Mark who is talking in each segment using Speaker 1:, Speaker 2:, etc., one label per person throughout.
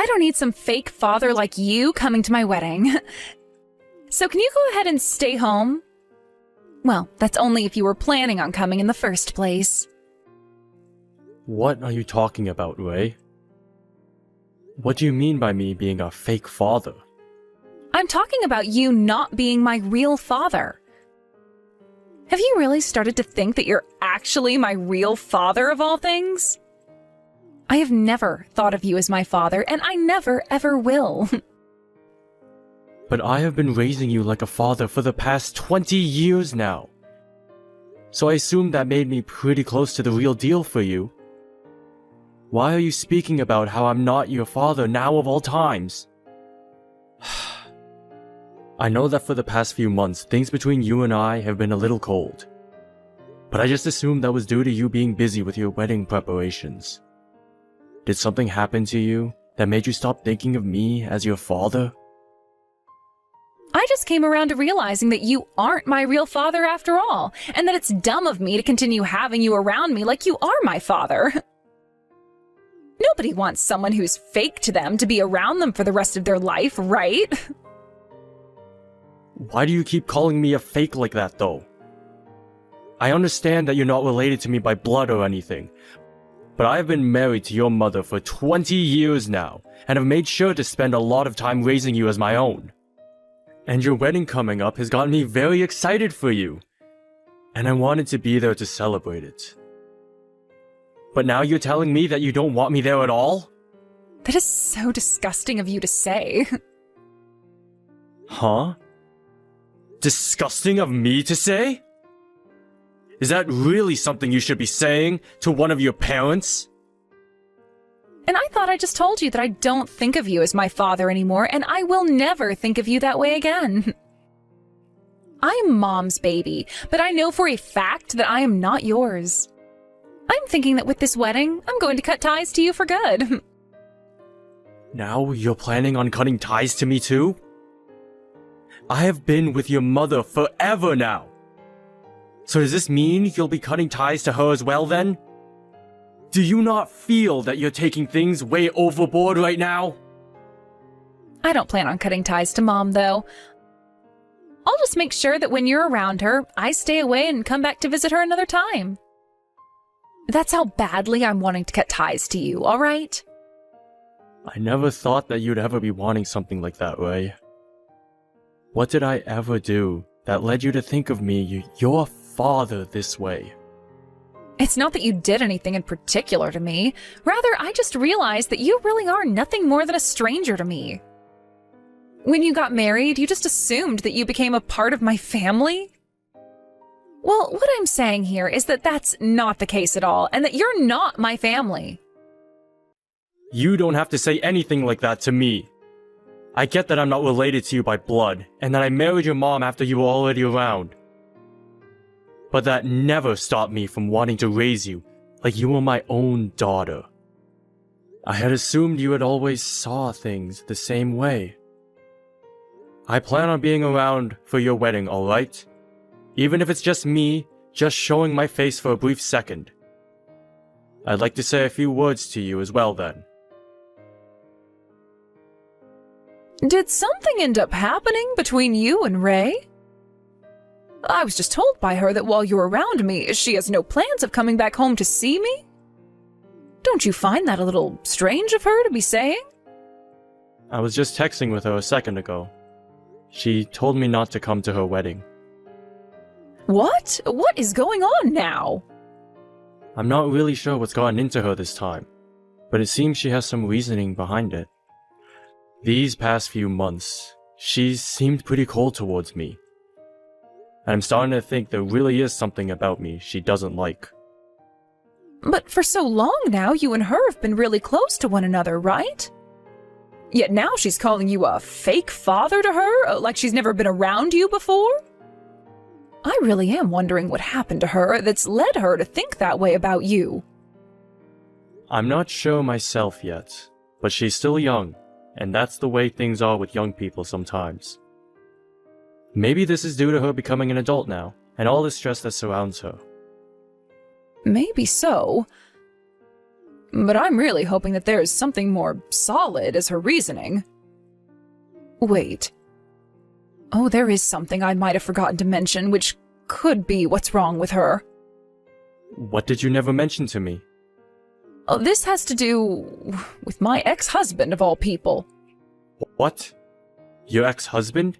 Speaker 1: don't need some fake father like you coming to my wedding. So can you go ahead and stay home? Well, that's only if you were planning on coming in the first place.
Speaker 2: What are you talking about, Ray? What do you mean by me being a fake father?
Speaker 1: I'm talking about you not being my real father. Have you really started to think that you're actually my real father of all things? I have never thought of you as my father, and I never ever will.
Speaker 2: But I have been raising you like a father for the past 20 years now. So I assume that made me pretty close to the real deal for you. Why are you speaking about how I'm not your father now of all times? I know that for the past few months, things between you and I have been a little cold. But I just assumed that was due to you being busy with your wedding preparations. Did something happen to you that made you stop thinking of me as your father?
Speaker 1: I just came around to realizing that you aren't my real father after all, and that it's dumb of me to continue having you around me like you are my father. Nobody wants someone who's fake to them to be around them for the rest of their life, right?
Speaker 2: Why do you keep calling me a fake like that, though? I understand that you're not related to me by blood or anything, but I have been married to your mother for 20 years now, and have made sure to spend a lot of time raising you as my own. And your wedding coming up has gotten me very excited for you, and I wanted to be there to celebrate it. But now you're telling me that you don't want me there at all?
Speaker 1: That is so disgusting of you to say.
Speaker 2: Huh? Disgusting of me to say? Is that really something you should be saying to one of your parents?
Speaker 1: And I thought I just told you that I don't think of you as my father anymore, and I will never think of you that way again. I'm Mom's baby, but I know for a fact that I am not yours. I'm thinking that with this wedding, I'm going to cut ties to you for good.
Speaker 2: Now you're planning on cutting ties to me too? I have been with your mother forever now. So does this mean you'll be cutting ties to her as well then? Do you not feel that you're taking things way overboard right now?
Speaker 1: I don't plan on cutting ties to Mom, though. I'll just make sure that when you're around her, I stay away and come back to visit her another time. That's how badly I'm wanting to cut ties to you, all right?
Speaker 2: I never thought that you'd ever be wanting something like that, Ray. What did I ever do that led you to think of me, your father, this way?
Speaker 1: It's not that you did anything in particular to me. Rather, I just realized that you really are nothing more than a stranger to me. When you got married, you just assumed that you became a part of my family? Well, what I'm saying here is that that's not the case at all, and that you're not my family.
Speaker 2: You don't have to say anything like that to me. I get that I'm not related to you by blood, and that I married your mom after you were already around. But that never stopped me from wanting to raise you like you were my own daughter. I had assumed you had always saw things the same way. I plan on being around for your wedding, alright? Even if it's just me, just showing my face for a brief second. I'd like to say a few words to you as well then.
Speaker 1: Did something end up happening between you and Ray? I was just told by her that while you're around me, she has no plans of coming back home to see me. Don't you find that a little strange of her to be saying?
Speaker 2: I was just texting with her a second ago. She told me not to come to her wedding.
Speaker 1: What? What is going on now?
Speaker 2: I'm not really sure what's gotten into her this time, but it seems she has some reasoning behind it. These past few months, she's seemed pretty cold towards me. And I'm starting to think there really is something about me she doesn't like.
Speaker 1: But for so long now, you and her have been really close to one another, right? Yet now she's calling you a fake father to her, like she's never been around you before? I really am wondering what happened to her that's led her to think that way about you.
Speaker 2: I'm not sure myself yet, but she's still young, and that's the way things are with young people sometimes. Maybe this is due to her becoming an adult now, and all the stress that surrounds her.
Speaker 1: Maybe so. But I'm really hoping that there's something more solid as her reasoning. Wait. Oh, there is something I might have forgotten to mention, which could be what's wrong with her.
Speaker 2: What did you never mention to me?
Speaker 1: Oh, this has to do with my ex-husband, of all people.
Speaker 2: What? Your ex-husband?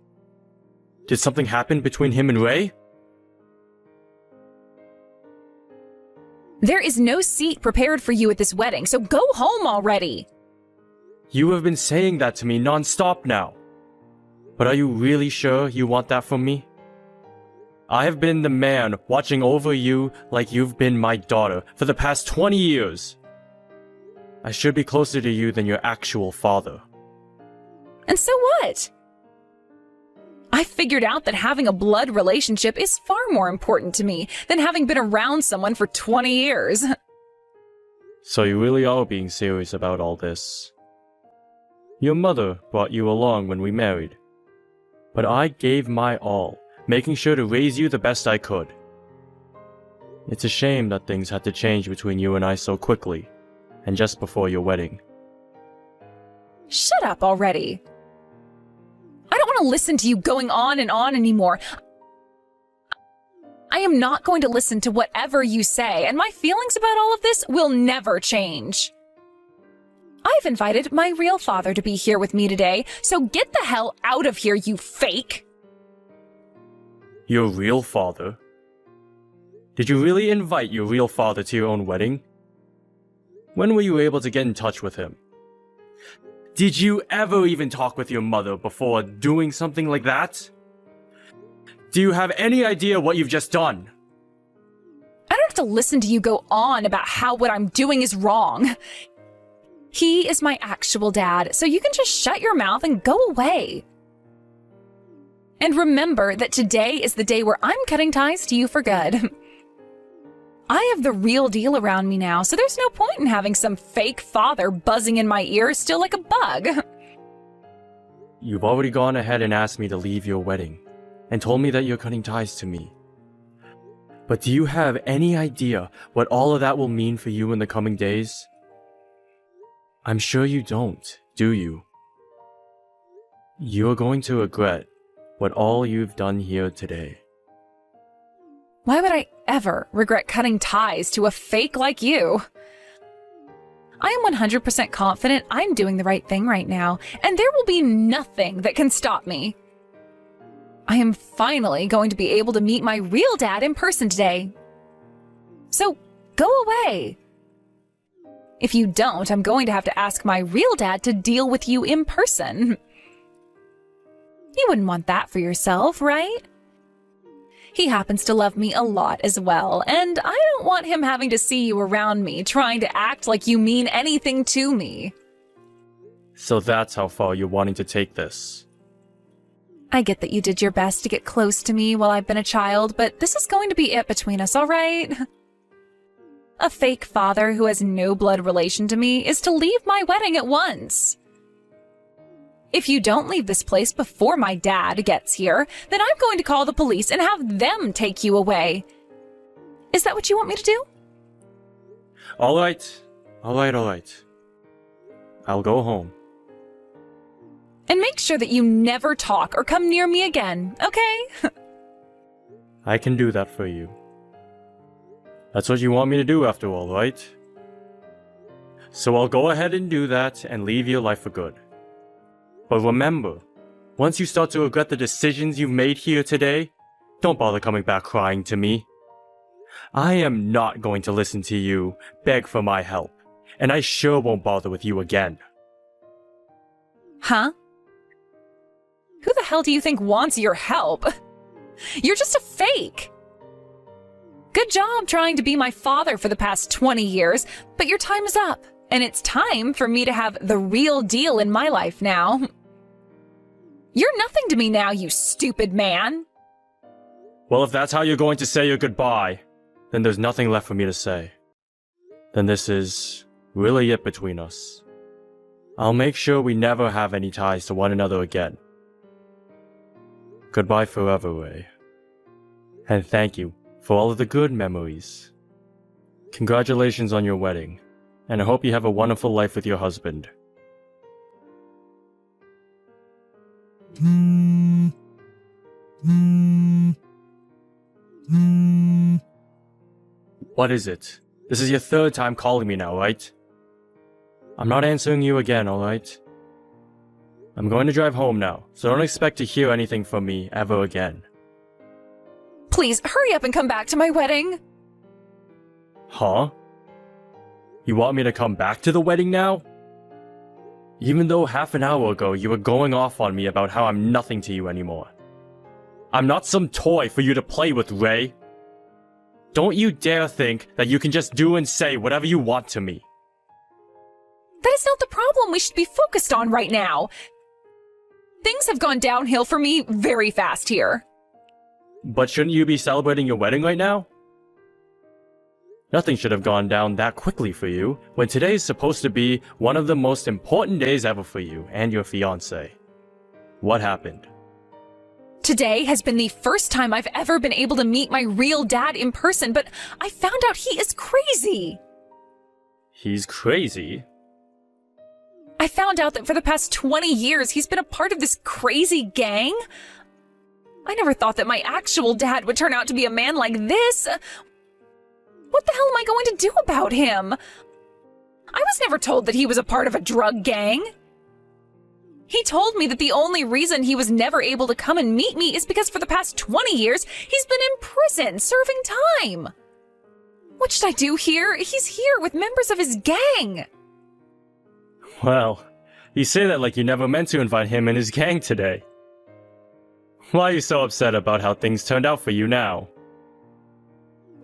Speaker 2: Did something happen between him and Ray?
Speaker 1: There is no seat prepared for you at this wedding, so go home already!
Speaker 2: You have been saying that to me non-stop now. But are you really sure you want that from me? I have been the man watching over you like you've been my daughter for the past 20 years. I should be closer to you than your actual father.
Speaker 1: And so what? I figured out that having a blood relationship is far more important to me than having been around someone for 20 years.
Speaker 2: So you really are being serious about all this. Your mother brought you along when we married. But I gave my all, making sure to raise you the best I could. It's a shame that things had to change between you and I so quickly, and just before your wedding.
Speaker 1: Shut up already. I don't want to listen to you going on and on anymore. I am not going to listen to whatever you say, and my feelings about all of this will never change. I've invited my real father to be here with me today, so get the hell out of here, you fake!
Speaker 2: Your real father? Did you really invite your real father to your own wedding? When were you able to get in touch with him? Did you ever even talk with your mother before doing something like that? Do you have any idea what you've just done?
Speaker 1: I don't have to listen to you go on about how what I'm doing is wrong. He is my actual dad, so you can just shut your mouth and go away. And remember that today is the day where I'm cutting ties to you for good. I have the real deal around me now, so there's no point in having some fake father buzzing in my ear still like a bug.
Speaker 2: You've already gone ahead and asked me to leave your wedding, and told me that you're cutting ties to me. But do you have any idea what all of that will mean for you in the coming days? I'm sure you don't, do you? You're going to regret what all you've done here today.
Speaker 1: Why would I ever regret cutting ties to a fake like you? I am 100% confident I'm doing the right thing right now, and there will be nothing that can stop me. I am finally going to be able to meet my real dad in person today. So, go away. If you don't, I'm going to have to ask my real dad to deal with you in person. You wouldn't want that for yourself, right? He happens to love me a lot as well, and I don't want him having to see you around me trying to act like you mean anything to me.
Speaker 2: So that's how far you're wanting to take this.
Speaker 1: I get that you did your best to get close to me while I've been a child, but this is going to be it between us, all right? A fake father who has no blood relation to me is to leave my wedding at once. If you don't leave this place before my dad gets here, then I'm going to call the police and have them take you away. Is that what you want me to do?
Speaker 2: All right. I'll go home.
Speaker 1: And make sure that you never talk or come near me again, okay?
Speaker 2: I can do that for you. That's what you want me to do after all, right? So I'll go ahead and do that and leave your life for good. But remember, once you start to regret the decisions you've made here today, don't bother coming back crying to me. I am not going to listen to you beg for my help, and I sure won't bother with you again.
Speaker 1: Huh? Who the hell do you think wants your help? You're just a fake. Good job trying to be my father for the past 20 years, but your time is up, and it's time for me to have the real deal in my life now. You're nothing to me now, you stupid man.
Speaker 2: Well, if that's how you're going to say your goodbye, then there's nothing left for me to say. Then this is really it between us. I'll make sure we never have any ties to one another again. Goodbye forever, Ray. And thank you for all of the good memories. Congratulations on your wedding, And I hope you have a wonderful life with your husband. What is it? This is your third time calling me now, right? I'm not answering you again, alright? I'm going to drive home now, so don't expect to hear anything from me ever again.
Speaker 1: Please, hurry up and come back to my wedding.
Speaker 2: Huh? You want me to come back to the wedding now? Even though half an hour ago you were going off on me about how I'm nothing to you anymore. I'm not some toy for you to play with, Ray. Don't you dare think that you can just do and say whatever you want to me.
Speaker 1: That is not the problem we should be focused on right now. Things have gone downhill for me very fast here.
Speaker 2: But shouldn't you be celebrating your wedding right now? Nothing should have gone down that quickly for you, when today is supposed to be one of the most important days ever for you and your fiancé. What happened?
Speaker 1: Today has been the first time I've ever been able to meet my real dad in person, but I found out he is crazy.
Speaker 2: He's crazy?
Speaker 1: I found out that for the past 20 years he's been a part of this crazy gang. I never thought that my actual dad would turn out to be a man like this. What the hell am I going to do about him? I was never told that he was a part of a drug gang. He told me that the only reason he was never able to come and meet me is because for the past 20 years, he's been in prison serving time. What should I do here? He's here with members of his gang.
Speaker 2: Well, you say that like you never meant to invite him and his gang today. Why are you so upset about how things turned out for you now?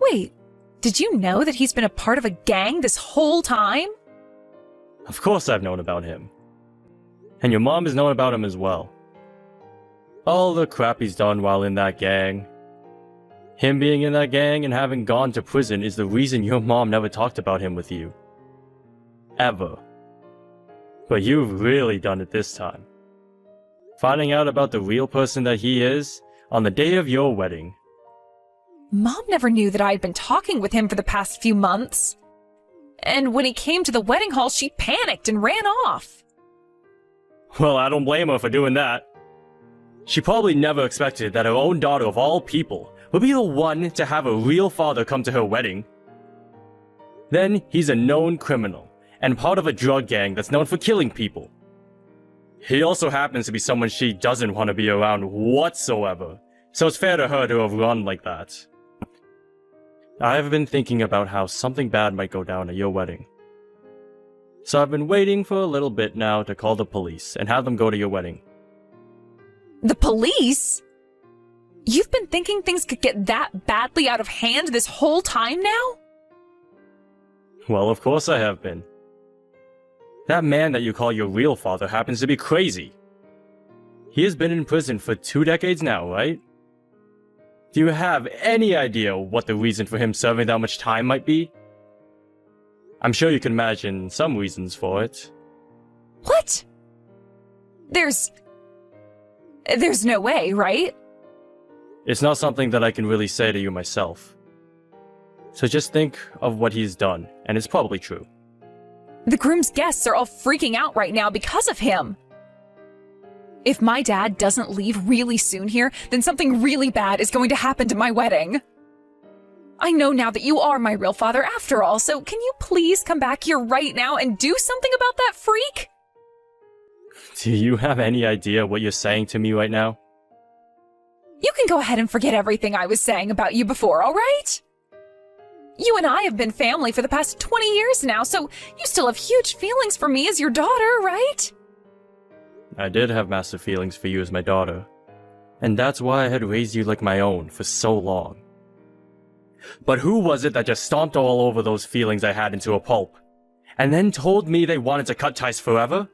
Speaker 1: Wait, did you know that he's been a part of a gang this whole time?
Speaker 2: Of course I've known about him. And your mom has known about him as well. All the crap he's done while in that gang. Him being in that gang and having gone to prison is the reason your mom never talked about him with you. Ever. But you've really done it this time. Finding out about the real person that he is on the day of your wedding.
Speaker 1: Mom never knew that I had been talking with him for the past few months. And when he came to the wedding hall, she panicked and ran off.
Speaker 2: Well, I don't blame her for doing that. She probably never expected that her own daughter of all people would be the one to have a real father come to her wedding. Then he's a known criminal and part of a drug gang that's known for killing people. He also happens to be someone she doesn't want to be around whatsoever, so it's fair to her to have run like that. I've been thinking about how something bad might go down at your wedding. So I've been waiting for a little bit now to call the police and have them go to your wedding.
Speaker 1: The police? You've been thinking things could get that badly out of hand this whole time now?
Speaker 2: Well, of course I have been. That man that you call your real father happens to be crazy. He has been in prison for 2 decades now, right? Do you have any idea what the reason for him serving that much time might be? I'm sure you can imagine some reasons for it.
Speaker 1: What? There's no way, right?
Speaker 2: It's not something that I can really say to you myself. So just think of what he's done, and it's probably true.
Speaker 1: The groom's guests are all freaking out right now because of him. If my dad doesn't leave really soon here, then something really bad is going to happen to my wedding. I know now that you are my real father after all, so can you please come back here right now and do something about that freak?
Speaker 2: Do you have any idea what you're saying to me right now?
Speaker 1: You can go ahead and forget everything I was saying about you before, all right? You and I have been family for the past 20 years now, so you still have huge feelings for me as your daughter, right?
Speaker 2: I did have massive feelings for you as my daughter. And that's why I had raised you like my own for so long. But who was it that just stomped all over those feelings I had into a pulp, and then told me they wanted to cut ties forever?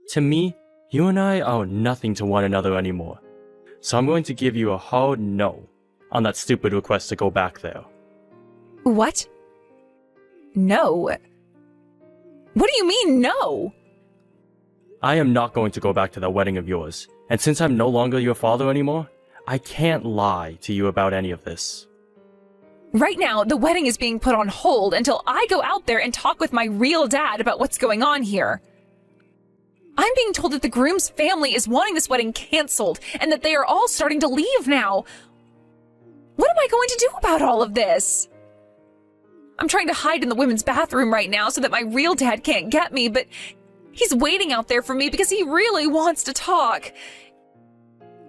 Speaker 2: To me, you and I are nothing to one another anymore. So I'm going to give you a hard no on that stupid request to go back there.
Speaker 1: What? No. What do you mean, no?
Speaker 2: I am not going to go back to that wedding of yours, and since I'm no longer your father anymore, I can't lie to you about any of this.
Speaker 1: Right now, the wedding is being put on hold until I go out there and talk with my real dad about what's going on here. I'm being told that the groom's family is wanting this wedding canceled and that they are all starting to leave now. What am I going to do about all of this? I'm trying to hide in the women's bathroom right now so that my real dad can't get me, but he's waiting out there for me because he really wants to talk.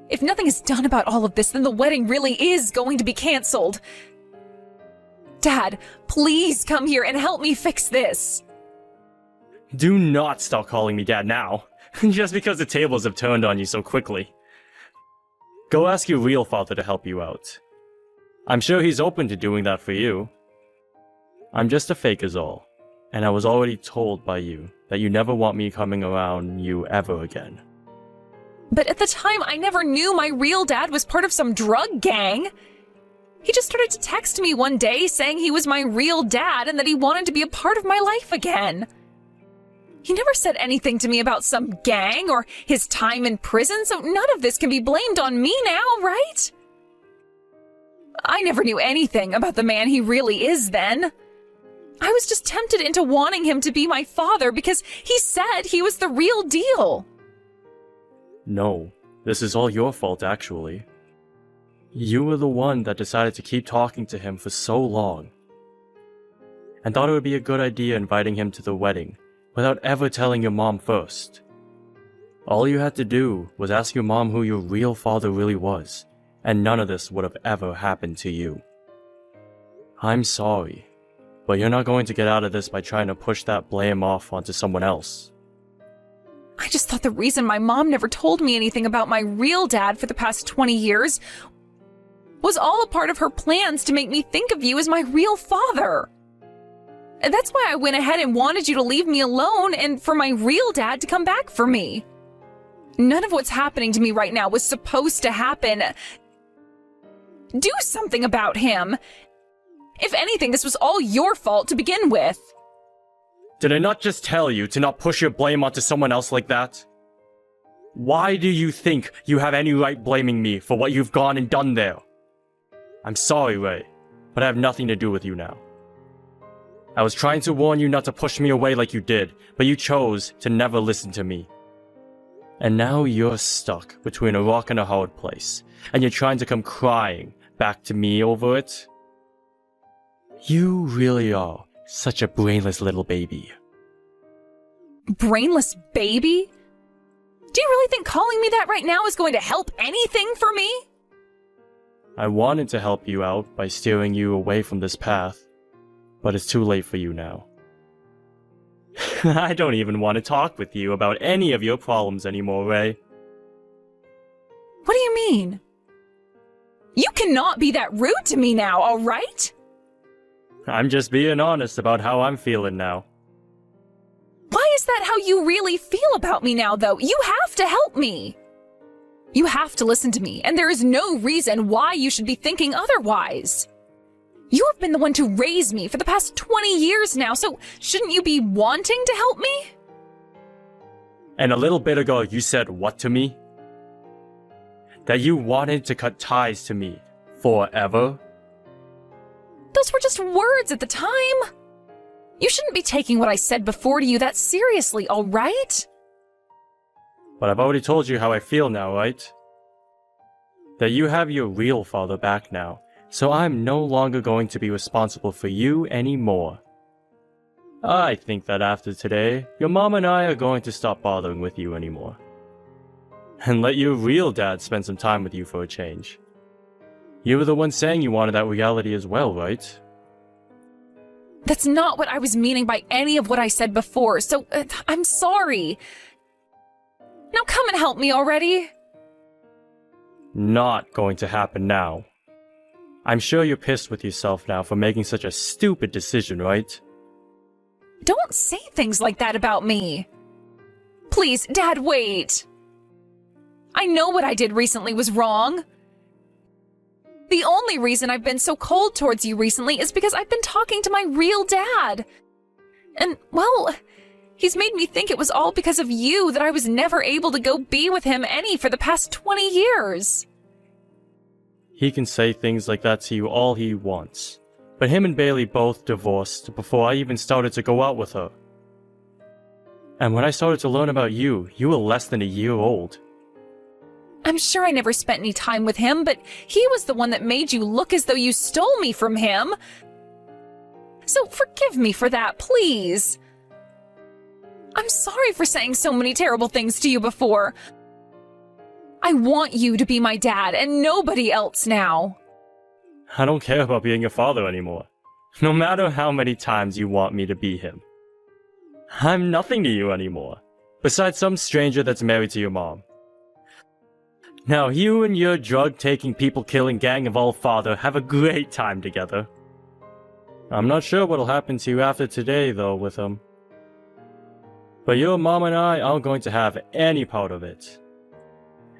Speaker 1: If nothing is done about all of this, then the wedding really is going to be canceled. Dad, please come here and help me fix this.
Speaker 2: Do not stop calling me Dad now, just because the tables have turned on you so quickly. Go ask your real father to help you out. I'm sure he's open to doing that for you. I'm just a fake is all, and I was already told by you that you never want me coming around you ever again.
Speaker 1: But at the time, I never knew my real dad was part of some drug gang. He just started to text me one day saying he was my real dad and that he wanted to be a part of my life again. He never said anything to me about some gang or his time in prison, so none of this can be blamed on me now, right? I never knew anything about the man he really is then. I was just tempted into wanting him to be my father because he said he was the real deal.
Speaker 2: No, this is all your fault, actually. You were the one that decided to keep talking to him for so long, and thought it would be a good idea inviting him to the wedding without ever telling your mom first. All you had to do was ask your mom who your real father really was, and none of this would have ever happened to you. I'm sorry, but you're not going to get out of this by trying to push that blame off onto someone else.
Speaker 1: I just thought the reason my mom never told me anything about my real dad for the past 20 years was all a part of her plans to make me think of you as my real father. And that's why I went ahead and wanted you to leave me alone and for my real dad to come back for me. None of what's happening to me right now was supposed to happen. Do something about him. If anything, this was all your fault to begin with.
Speaker 2: Did I not just tell you to not push your blame onto someone else like that? Why do you think you have any right blaming me for what you've gone and done there? I'm sorry, Ray, but I have nothing to do with you now. I was trying to warn you not to push me away like you did, but you chose to never listen to me. And now you're stuck between a rock and a hard place, and you're trying to come crying back to me over it? You really are such a brainless little baby.
Speaker 1: Brainless baby? Do you really think calling me that right now is going to help anything for me?
Speaker 2: I wanted to help you out by steering you away from this path, but it's too late for you now. I don't even want to talk with you about any of your problems anymore, Ray.
Speaker 1: What do you mean? You cannot be that rude to me now, all right?
Speaker 2: I'm just being honest about how I'm feeling now.
Speaker 1: Why is that how you really feel about me now, though? You have to help me. You have to listen to me, and there is no reason why you should be thinking otherwise. You have been the one to raise me for the past 20 years now, so shouldn't you be wanting to help me?
Speaker 2: And a little bit ago, you said what to me? That you wanted to cut ties to me forever?
Speaker 1: Those were just words at the time. You shouldn't be taking what I said before to you that seriously, all right?
Speaker 2: But I've already told you how I feel now, right? That you have your real father back now, so I'm no longer going to be responsible for you anymore. I think that after today, your mom and I are going to stop bothering with you anymore. And let your real dad spend some time with you for a change. You were the one saying you wanted that reality as well, right?
Speaker 1: That's not what I was meaning by any of what I said before, so I'm sorry. Now come and help me already.
Speaker 2: Not going to happen now. I'm sure you're pissed with yourself now for making such a stupid decision, right?
Speaker 1: Don't say things like that about me. Please, Dad, wait. I know what I did recently was wrong. The only reason I've been so cold towards you recently is because I've been talking to my real dad. And, well, he's made me think it was all because of you that I was never able to go be with him any for the past 20 years.
Speaker 2: He can say things like that to you all he wants, But him and Bailey both divorced before I even started to go out with her. And when I started to learn about you, you were less than a year old.
Speaker 1: I'm sure I never spent any time with him, but he was the one that made you look as though you stole me from him. So forgive me for that, please. I'm sorry for saying so many terrible things to you before. I want you to be my dad and nobody else now.
Speaker 2: I don't care about being your father anymore. No matter how many times you want me to be him. I'm nothing to you anymore, besides some stranger that's married to your mom. Now you and your drug-taking, people-killing gang of all father have a great time together. I'm not sure what'll happen to you after today, though, with him. But your mom and I aren't going to have any part of it.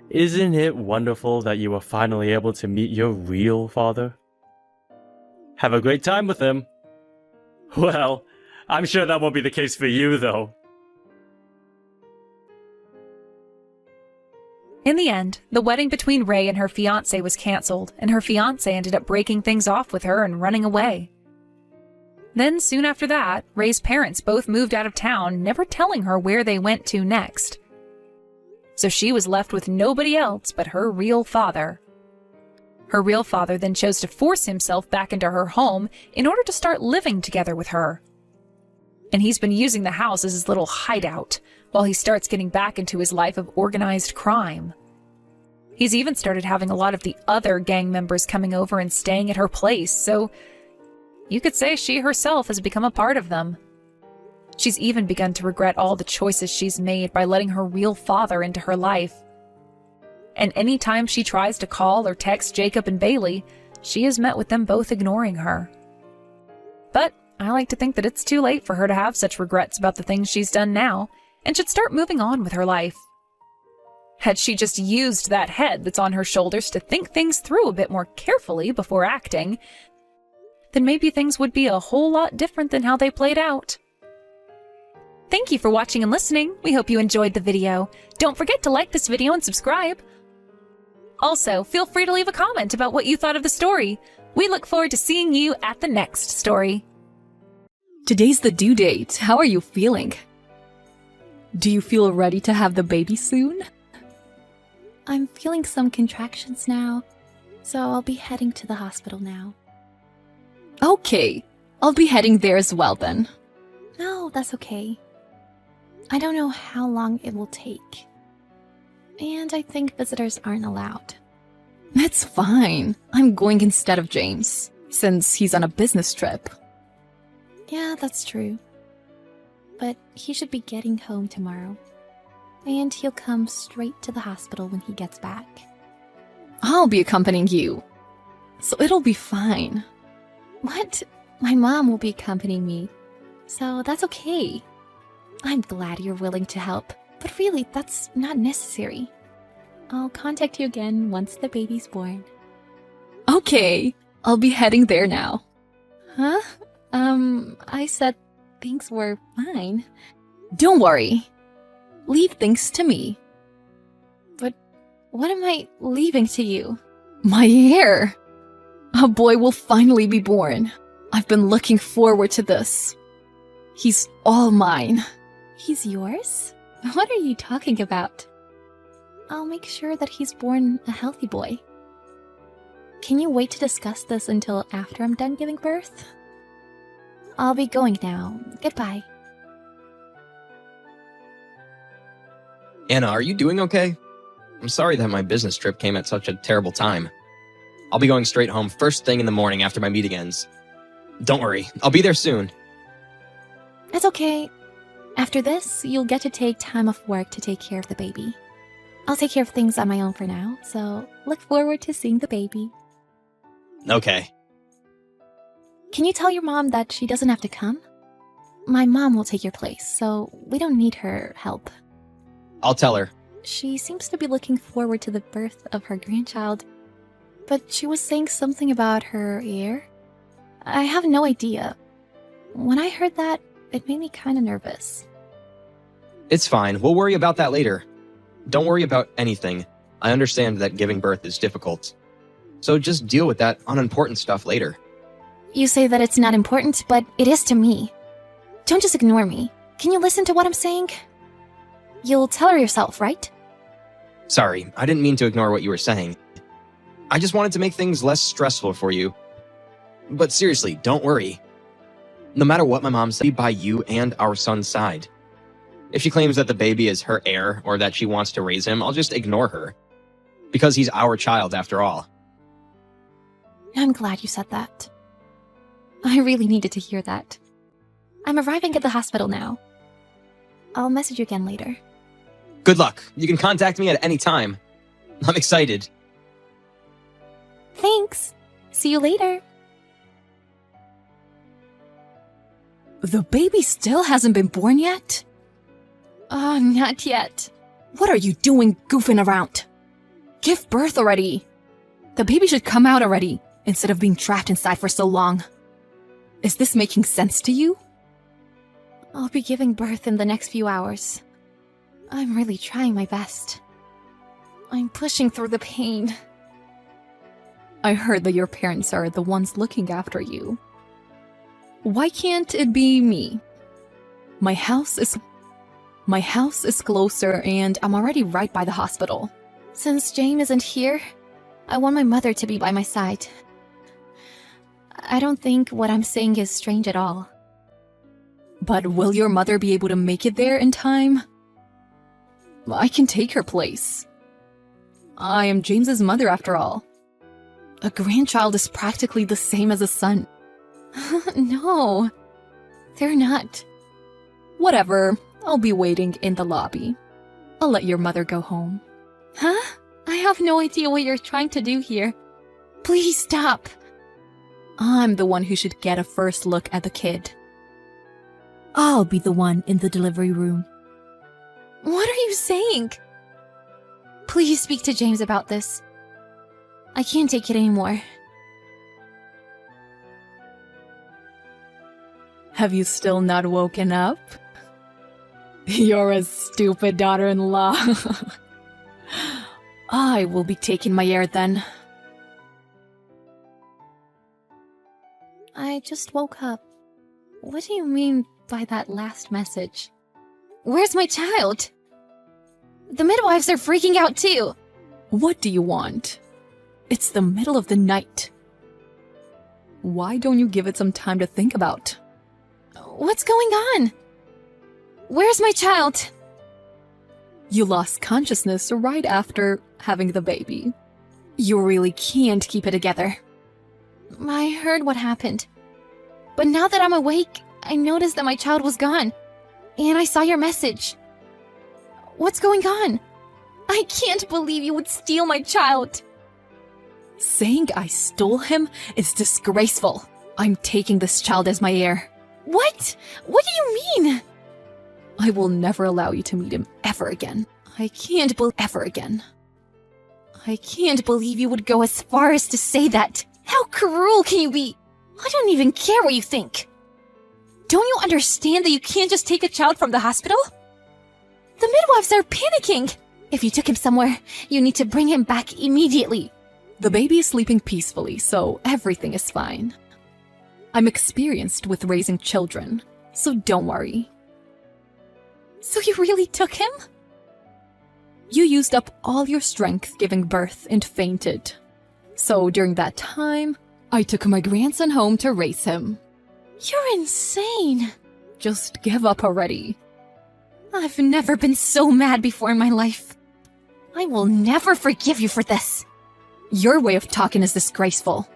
Speaker 2: Isn't it wonderful that you were finally able to meet your real father? Have a great time with him. Well, I'm sure that won't be the case for you, though.
Speaker 1: In the end, the wedding between Ray and her fiancé was canceled, and her fiancé ended up breaking things off with her and running away. Then, soon after that, Ray's parents both moved out of town, never telling her where they went to next. So she was left with nobody else but her real father. Her real father then chose to force himself back into her home in order to start living together with her. And he's been using the house as his little hideout, while he starts getting back into his life of organized crime. He's even started having a lot of the other gang members coming over and staying at her place, so you could say she herself has become a part of them. She's even begun to regret all the choices she's made by letting her real father into her life. And any time she tries to call or text Jacob and Bailey, she is met with them both ignoring her. But I like to think that it's too late for her to have such regrets about the things she's done now, and should start moving on with her life. Had she just used that head that's on her shoulders to think things through a bit more carefully before acting, then maybe things would be a whole lot different than how they played out. Thank you for watching and listening. We hope you enjoyed the video. Don't forget to like this video and subscribe. Also, feel free to leave a comment about what you thought of the story. We look forward to seeing you at the next story.
Speaker 3: Today's the due date. How are you feeling? Do you feel ready to have the baby soon?
Speaker 4: I'm feeling some contractions now, so I'll be heading to the hospital now.
Speaker 3: Okay, I'll be heading there as well then.
Speaker 4: No, that's okay. I don't know how long it will take. And I think visitors aren't allowed.
Speaker 3: That's fine. I'm going instead of James, since he's on a business trip.
Speaker 4: Yeah, that's true. But he should be getting home tomorrow. And he'll come straight to the hospital when he gets back.
Speaker 3: I'll be accompanying you, so it'll be fine.
Speaker 4: What? My mom will be accompanying me, so that's okay. I'm glad you're willing to help, but really, that's not necessary. I'll contact you again once the baby's born.
Speaker 3: Okay, I'll be heading there now.
Speaker 4: Huh? I said things were fine.
Speaker 3: Don't worry. Leave things to me.
Speaker 4: But what am I leaving to you?
Speaker 3: My hair! A boy will finally be born. I've been looking forward to this. He's all mine.
Speaker 4: He's yours? What are you talking about? I'll make sure that he's born a healthy boy. Can you wait to discuss this until after I'm done giving birth? I'll be going now. Goodbye.
Speaker 5: Anna, are you doing okay? I'm sorry that my business trip came at such a terrible time. I'll be going straight home first thing in the morning after my meeting ends. Don't worry, I'll be there soon.
Speaker 4: It's okay. After this, you'll get to take time off work to take care of the baby. I'll take care of things on my own for now, so look forward to seeing the baby.
Speaker 5: Okay.
Speaker 4: Can you tell your mom that she doesn't have to come? My mom will take your place, so we don't need her help.
Speaker 5: I'll tell her.
Speaker 4: She seems to be looking forward to the birth of her grandchild, but she was saying something about her heir. I have no idea. When I heard that, it made me kind of nervous.
Speaker 5: It's fine, we'll worry about that later. Don't worry about anything. I understand that giving birth is difficult. So just deal with that unimportant stuff later.
Speaker 4: You say that it's not important, but it is to me. Don't just ignore me. Can you listen to what I'm saying? You'll tell her yourself, right?
Speaker 5: Sorry, I didn't mean to ignore what you were saying. I just wanted to make things less stressful for you. But seriously, don't worry. No matter what my mom says, I'll be by you and our son's side. If she claims that the baby is her heir or that she wants to raise him, I'll just ignore her. Because he's our child after all.
Speaker 4: I'm glad you said that. I really needed to hear that. I'm arriving at the hospital now. I'll message you again later.
Speaker 5: Good luck. You can contact me at any time. I'm excited.
Speaker 4: Thanks. See you later.
Speaker 3: The baby still hasn't been born yet?
Speaker 4: Oh, not yet.
Speaker 3: What are you doing goofing around? Give birth already. The baby should come out already, instead of being trapped inside for so long. Is this making sense to you?
Speaker 4: I'll be giving birth in the next few hours. I'm really trying my best. I'm pushing through the pain.
Speaker 3: I heard that your parents are the ones looking after you. Why can't it be me? My house is closer and I'm already right by the hospital.
Speaker 4: Since James isn't here, I want my mother to be by my side. I don't think what I'm saying is strange at all.
Speaker 3: But will your mother be able to make it there in time? I can take her place. I am James's mother after all. A grandchild is practically the same as a son.
Speaker 4: No, they're not.
Speaker 3: Whatever, I'll be waiting in the lobby. I'll let your mother go home.
Speaker 4: Huh? I have no idea what you're trying to do here. Please stop.
Speaker 3: I'm the one who should get a first look at the kid. I'll be the one in the delivery room.
Speaker 4: What are you saying? Please speak to James about this. I can't take it anymore.
Speaker 3: Have you still not woken up? You're a stupid daughter-in-law. I will be taking my air then.
Speaker 4: I just woke up. What do you mean by that last message? Where's my child? The midwives are freaking out too.
Speaker 3: What do you want? It's the middle of the night. Why don't you give it some time to think about?
Speaker 4: What's going on? Where's my child?
Speaker 3: You lost consciousness right after having the baby. You really can't keep it together.
Speaker 4: I heard what happened. But now that I'm awake, I noticed that my child was gone. And I saw your message. What's going on? I can't believe you would steal my child.
Speaker 3: Saying I stole him is disgraceful. I'm taking this child as my heir.
Speaker 4: What? What do you mean?
Speaker 3: I will never allow you to meet him ever again. I can't
Speaker 4: believe you would go as far as to say that. How cruel can you be? I don't even care what you think. Don't you understand that you can't just take a child from the hospital? The midwives are panicking. If you took him somewhere, you need to bring him back immediately.
Speaker 3: The baby is sleeping peacefully, so everything is fine. I'm experienced with raising children, so don't worry.
Speaker 4: So you really took him?
Speaker 3: You used up all your strength giving birth and fainted. So during that time, I took my grandson home to raise him.
Speaker 4: You're insane.
Speaker 3: Just give up already.
Speaker 4: I've never been so mad before in my life. I will never forgive you for this.
Speaker 3: Your way of talking is disgraceful.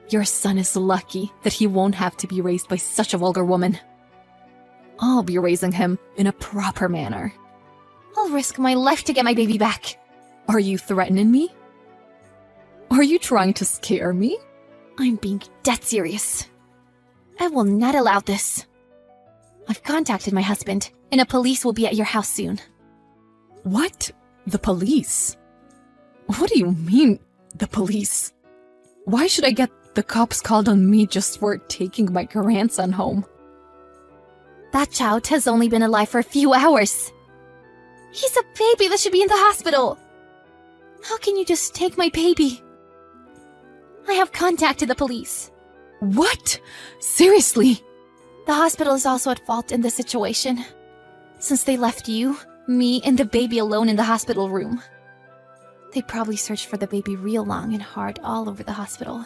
Speaker 3: Your son is lucky that he won't have to be raised by such a vulgar woman. I'll be raising him in a proper manner.
Speaker 4: I'll risk my life to get my baby back.
Speaker 3: Are you threatening me? Are you trying to scare me?
Speaker 4: I'm being dead serious. I will not allow this. I've contacted my husband, and the police will be at your house soon.
Speaker 3: What? The police? What do you mean, the police? Why should I get the cops called on me just for taking my grandson home?
Speaker 4: That child has only been alive for a few hours. He's a baby that should be in the hospital. How can you just take my baby? I have contacted the police.
Speaker 3: What? Seriously?
Speaker 4: The hospital is also at fault in this situation, since they left you, me, and the baby alone in the hospital room. They probably searched for the baby real long and hard all over the hospital.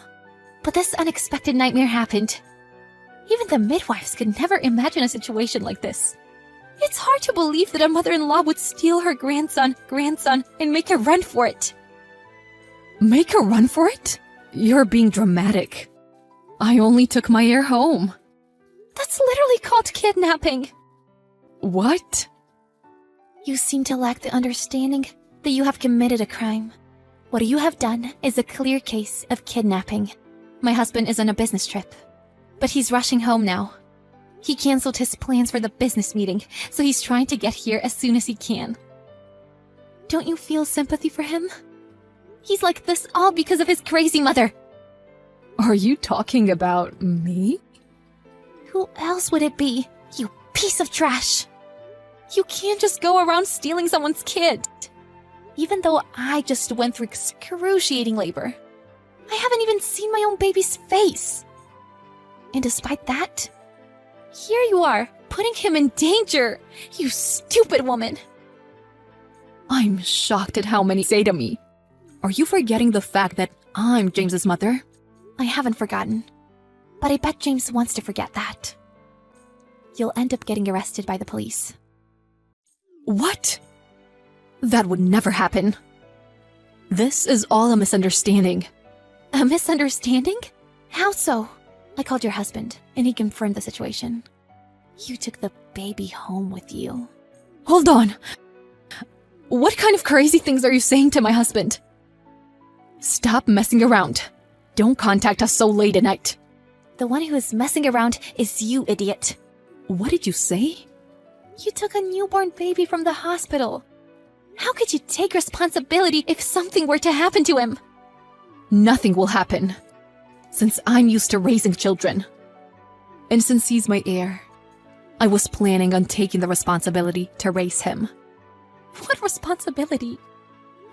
Speaker 4: But this unexpected nightmare happened. Even the midwives could never imagine a situation like this. It's hard to believe that a mother-in-law would steal her grandson, and make her run for it.
Speaker 3: Make her run for it? You're being dramatic. I only took my heir home.
Speaker 4: That's literally called kidnapping.
Speaker 3: What?
Speaker 4: You seem to lack the understanding that you have committed a crime. What you have done is a clear case of kidnapping. My husband is on a business trip, but he's rushing home now. He canceled his plans for the business meeting, so he's trying to get here as soon as he can. Don't you feel sympathy for him? He's like this all because of his crazy mother.
Speaker 3: Are you talking about me?
Speaker 4: Who else would it be, you piece of trash? You can't just go around stealing someone's kid. Even though I just went through excruciating labor, I haven't even seen my own baby's face. And despite that, here you are, putting him in danger, you stupid woman.
Speaker 3: I'm shocked at how many say to me. Are you forgetting the fact that I'm James's mother?
Speaker 4: I haven't forgotten, but I bet James wants to forget that. You'll end up getting arrested by the police.
Speaker 3: What? That would never happen. This is all a misunderstanding.
Speaker 4: A misunderstanding? How so? I called your husband, and he confirmed the situation. You took the baby home with you.
Speaker 3: Hold on. What kind of crazy things are you saying to my husband? Stop messing around. Don't contact us so late at night.
Speaker 4: The one who is messing around is you, idiot.
Speaker 3: What did you say?
Speaker 4: You took a newborn baby from the hospital. How could you take responsibility if something were to happen to him?
Speaker 3: Nothing will happen, since I'm used to raising children. And since he's my heir, I was planning on taking the responsibility to raise him.
Speaker 4: What responsibility?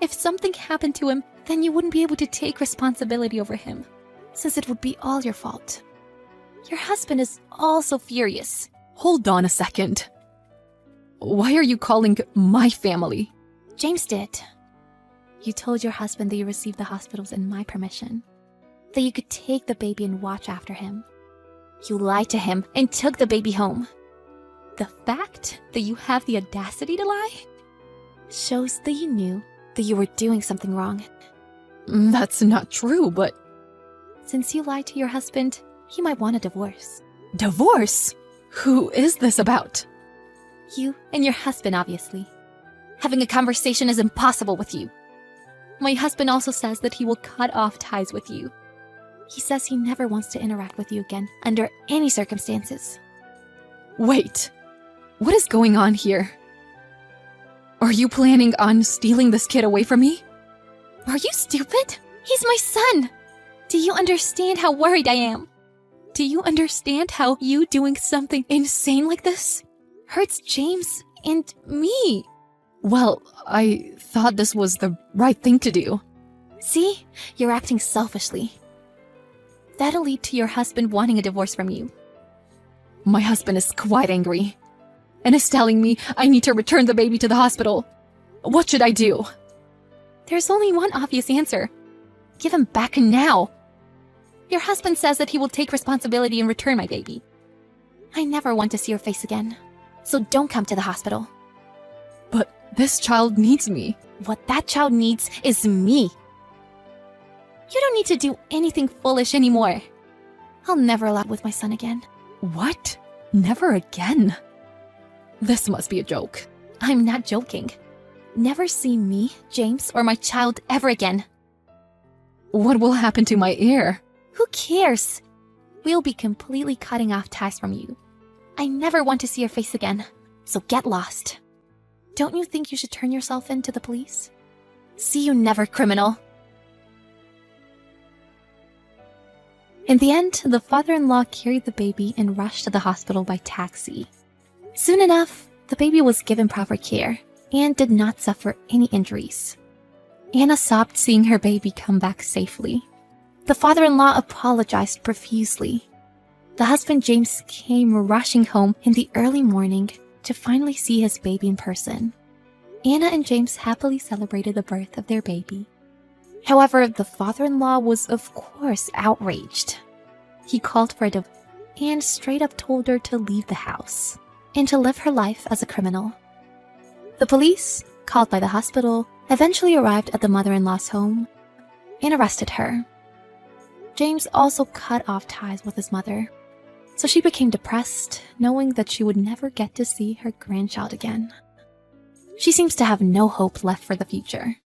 Speaker 4: If something happened to him, then you wouldn't be able to take responsibility over him, since it would be all your fault. Your husband is also furious.
Speaker 3: Hold on a second. Why are you calling my family?
Speaker 4: James did. You told your husband that you received the hospitals in my permission, that you could take the baby and watch after him. You lied to him and took the baby home. The fact that you have the audacity to lie shows that you knew that you were doing something wrong.
Speaker 3: That's not true, but...
Speaker 4: Since you lied to your husband, he might want a divorce.
Speaker 3: Divorce? Who is this about?
Speaker 4: You and your husband, obviously. Having a conversation is impossible with you. My husband also says that he will cut off ties with you. He says he never wants to interact with you again under any circumstances.
Speaker 3: Wait, what is going on here? Are you planning on stealing this kid away from me?
Speaker 4: Are you stupid? He's my son! Do you understand how worried I am? Do you understand how you doing something insane like this hurts James and me?
Speaker 3: Well, I thought this was the right thing to do.
Speaker 4: See? You're acting selfishly. That'll lead to your husband wanting a divorce from you.
Speaker 3: My husband is quite angry and is telling me I need to return the baby to the hospital. What should I do?
Speaker 4: There's only one obvious answer. Give him back now. Your husband says that he will take responsibility and return my baby. I never want to see your face again, so don't come to the hospital.
Speaker 3: But this child needs me.
Speaker 4: What that child needs is me. You don't need to do anything foolish anymore. I'll never allow it with my son again.
Speaker 3: What? Never again? This must be a joke.
Speaker 4: I'm not joking. Never see me, James, or my child ever again.
Speaker 3: What will happen to my heir?
Speaker 4: Who cares? We'll be completely cutting off ties from you. I never want to see your face again, so get lost. Don't you think you should turn yourself in to the police? See you never, criminal. In the end, the father-in-law carried the baby and rushed to the hospital by taxi. Soon enough, the baby was given proper care and did not suffer any injuries. Anna sobbed seeing her baby come back safely. The father-in-law apologized profusely. The husband James came rushing home in the early morning to finally see his baby in person. Anna and James happily celebrated the birth of their baby. However, the father-in-law was of course outraged. He called for a divorce and straight up told her to leave the house and to live her life as a criminal. The police, called by the hospital, eventually arrived at the mother-in-law's home and arrested her. James also cut off ties with his mother, so she became depressed, knowing that she would never get to see her grandchild again. She seems to have no hope left for the future.